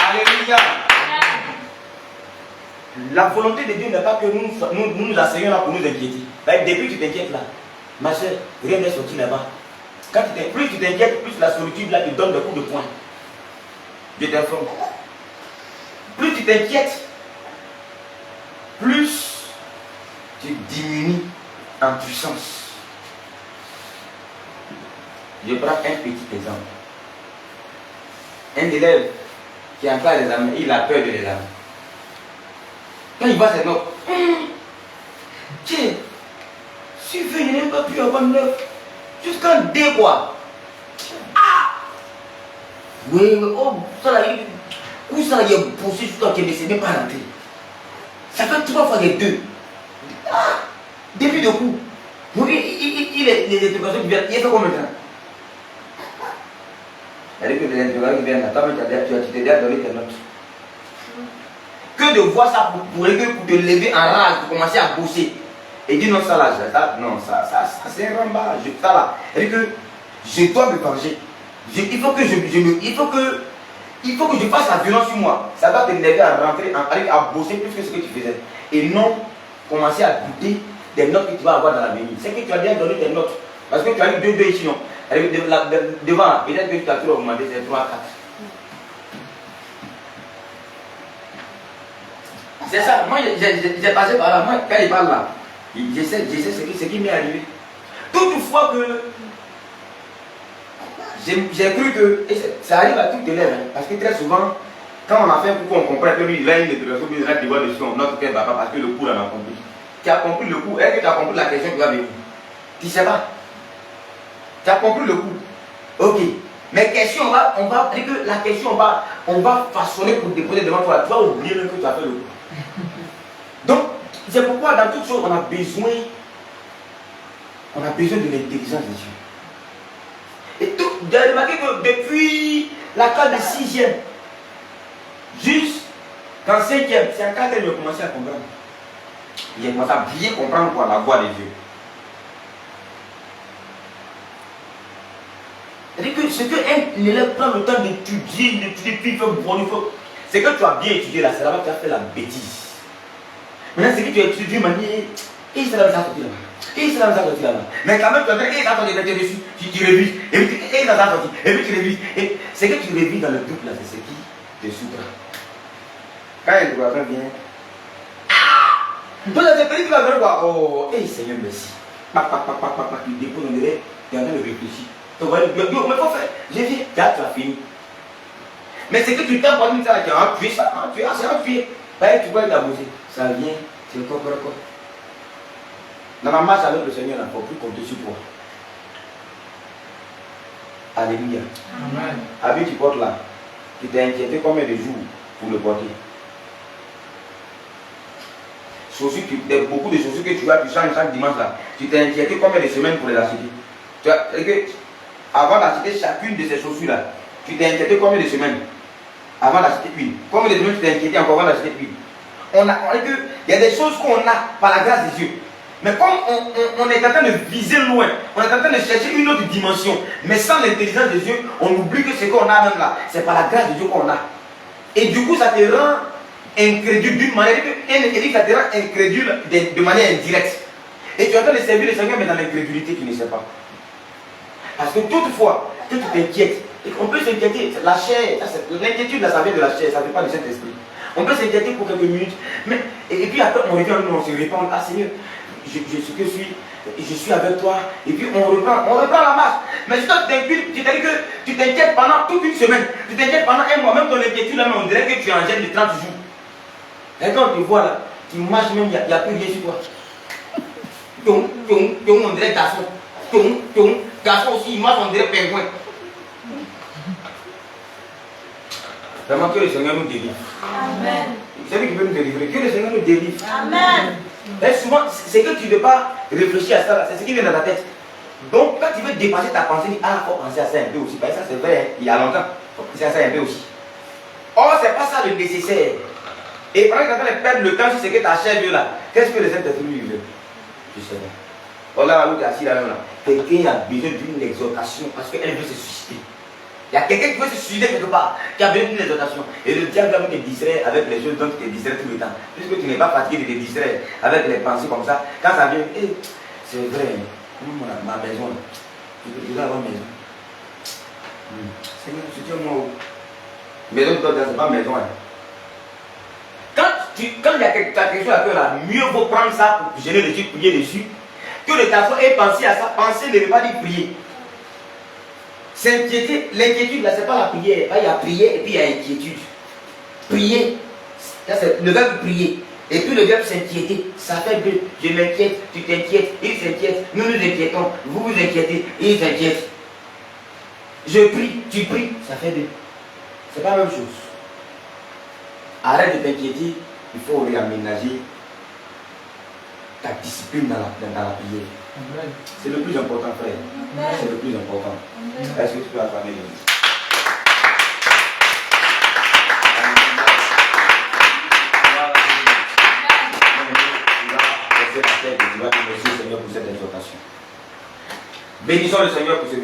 Alléluia. La volonté de Dieu n'est pas que nous asseyions là pour nous inquiéter. Depuis que tu t'inquiètes là, ma soeur, rien n'est sorti là-bas. Plus tu t'inquiètes, plus la solitude là te donne des coups de poing. Je t'informe. Plus tu t'inquiètes, plus tu diminues en puissance. Je prends un petit exemple. Un élève qui a encore l'examen, il a peur de l'examen. Quand il voit ses notes, tiens, si je n'ai même pas pu avoir 9. Jusqu'en D quoi. Ah! Oui, oh, ça là, où ça il est poussé jusqu'à qu'il ne s'est même pas rentré. Ça fait 3 fois les 2. Ah! Début de coup. Donc il est les interrogations qui viennent. Il fait combien de temps? C'est-à-dire que les interrogations qui viennent, toi tu t'es déjà donné tes notes. Que de voir ça pour te lever en rage, pour commencer à bosser. Et dit non, ça là, c'est un ramba. Ça là, c'est-à-dire que je dois me venger. Il faut que je fasse la violence sur moi. Ça va te lever à rentrer, à bosser plus que ce que tu faisais. Et non commencer à douter des notes que tu vas avoir dans l'avenir. C'est que tu as bien donné tes notes. Parce que tu as eu 2 ici, non. Devant, peut-être que tu as trop augmenté, c'est 3 à 4. C'est ça. Moi, j'ai passé par là. Moi, quand il parle là, je sais ce qui m'est arrivé. Toutefois que j'ai cru que, et ça arrive à tout élève, hein, parce que très souvent, quand on a fait pour qu'on comprenne que lui, il a une dépression, il a devoir de son notre père, papa, parce que le cours en a compris. Tu as compris le cours, est-ce que tu as compris la question que tu vas venir? Tu ne sais pas. Tu as compris le cours. Ok. Mais question, on va dire que la question, on va façonner pour déposer devant toi. Tu vas oublier même que tu as fait le cours. Donc, c'est pourquoi dans toutes choses, on a besoin de l'intelligence de Dieu. Et tout, j'ai remarqué que depuis la classe de 6e, jusqu'en 5e, c'est en 4e que j'ai commencé à comprendre. J'ai commencé à bien comprendre quoi, la voix de Dieu. C'est-à-dire que ce qu'un élève prend le temps d'étudier, puis il fait bon, c'est que tu as bien étudié là, c'est là-bas que tu as fait la bêtise. Maintenant, c'est que tu as étudié d'une manière, et ça va sortir là-bas. Et ça va sortir là-bas. Mais quand même, tu as fait, et ça va sortir dessus, tu révises, et puis ça va sortir, et puis tu révises. Et c'est que tu révises dans le doute là, c'est ce qui te soutras. Quand l'interrogateur vient, donc c'est petit qui va venir voir. Oh, hey, Seigneur, merci. Tu déposes, on dirait, tu es en train de réfléchir. Tu vas dire, mais faut faire. J'ai dit, tu as fini. Mais c'est que tu t'as pas dit ça, tu as appuyé ça, tu as appuyé. Tu vois, tu as bossé. Ça vient, c'est encore. Dans ma marche avec le Seigneur, il ne faut plus compter sur toi. Alléluia. Amen. Avec tu portes là, tu t'es inquiété combien de jours pour le porter? Beaucoup de chaussures que tu as, tu changes chaque dimanche là. Tu t'es inquiété combien de semaines pour les acheter? Avant d'acheter chacune de ces chaussures là, tu t'es inquiété combien de semaines? Avant d'acheter une. Combien de semaines tu t'es inquiété encore avant d'acheter une? Il y a des choses qu'on a par la grâce de Dieu. Mais comme on est en train de viser loin, on est en train de chercher une autre dimension, mais sans l'intelligence de Dieu, on oublie que ce qu'on a même là, c'est par la grâce de Dieu qu'on a. Et du coup, ça te rend incrédule d'une manière, ça te rend incrédule de manière indirecte. Et tu es en train de servir le Seigneur, mais dans l'incrédulité tu ne sais pas. Parce que toutefois, que tu t'inquiètes, on peut s'inquiéter, la chair, l'inquiétude, ça vient de la chair, ça ne vient pas du Saint-Esprit. On peut s'inquiéter pour quelques minutes, et puis après on revient, on se répand, ah Seigneur, je suis avec toi, et puis on reprend la marche. Mais si toi tu t'inquiètes pendant toute une semaine, tu t'inquiètes pendant un mois, même ton inquiétude là, on dirait que tu es en gêne de 30 jours. Et quand tu vois là, tu marches même, il n'y a plus rien sur toi. On dirait garçon. Garçon aussi, il marche, on dirait pingouin. Vraiment que le Seigneur nous délivre. Amen. C'est lui qui peut nous délivrer. Que le Seigneur nous délivre. Amen. Et souvent, c'est que tu ne veux pas réfléchir à ça là, c'est ce qui vient dans ta tête. Donc quand tu veux dépasser ta pensée, tu dis, ah, il faut penser à ça un peu aussi. Ça c'est vrai, il y a longtemps. Il faut penser à ça un peu aussi. Or, c'est pas ça le nécessaire. Et pendant que tu es en train de perdre le temps sur ce que ta chair veut là, qu'est-ce que le Saint-Esprit lui veut? Je sais pas. Oh là, où tu es assis là même là, quelqu'un a besoin d'une exhortation parce qu'elle veut se suicider. Il y a quelqu'un qui veut se suicider quelque part, qui a besoin d'une exhortation. Et le diable va te distraire avec les choses dont tu te distrais tout le temps. Puisque tu n'es pas fatigué de te distraire avec les pensées comme ça, quand ça vient, hey, c'est vrai, ma maison, je dois avoir une maison. Seigneur, soutiens-moi. Maison, c'est pas maison. Hein. Quand il y a quelque chose à faire là, mieux vaut prendre ça pour gêner les yeux, prier dessus, que le garçon ait pensé à ça. Penser ne veut pas dire prier. S'inquiéter, l'inquiétude là, c'est pas la prière. Il y a prière et puis il y a inquiétude. Prier, c'est le verbe prier. Et puis le verbe s'inquiéter, ça fait deux. Je m'inquiète, tu t'inquiètes, il s'inquiète, nous nous inquiétons, vous vous inquiétez, il s'inquiète. Je prie, tu pries, ça fait deux. C'est pas la même chose. Arrête de t'inquiéter, il faut réaménager ta discipline dans la prière. C'est le plus important, frère. C'est le plus important. Est-ce que tu peux acclamer Dieu? Tu vas te remercier, Seigneur, pour cette exhortation. Bénissons le Seigneur pour ce